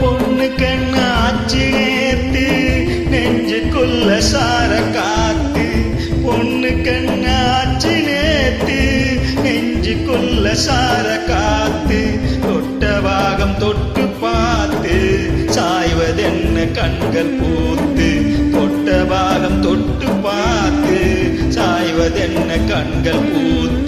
பொண்ணு கண்ணு ஆச்சு நேத்து நெஞ்சுக்குள்ள சார காத்து பொண்ணு கண்ணு ஆச்சு நேத்து நெஞ்சுக்குள்ள சார காத்து தொட்ட பாகம் தொட்டு பார்த்து சாய்வதென்ன கண்கள் பூத்து தொட்ட பாகம் தொட்டு பார்த்து சாய்வதென்ன கண்கள் பூத்து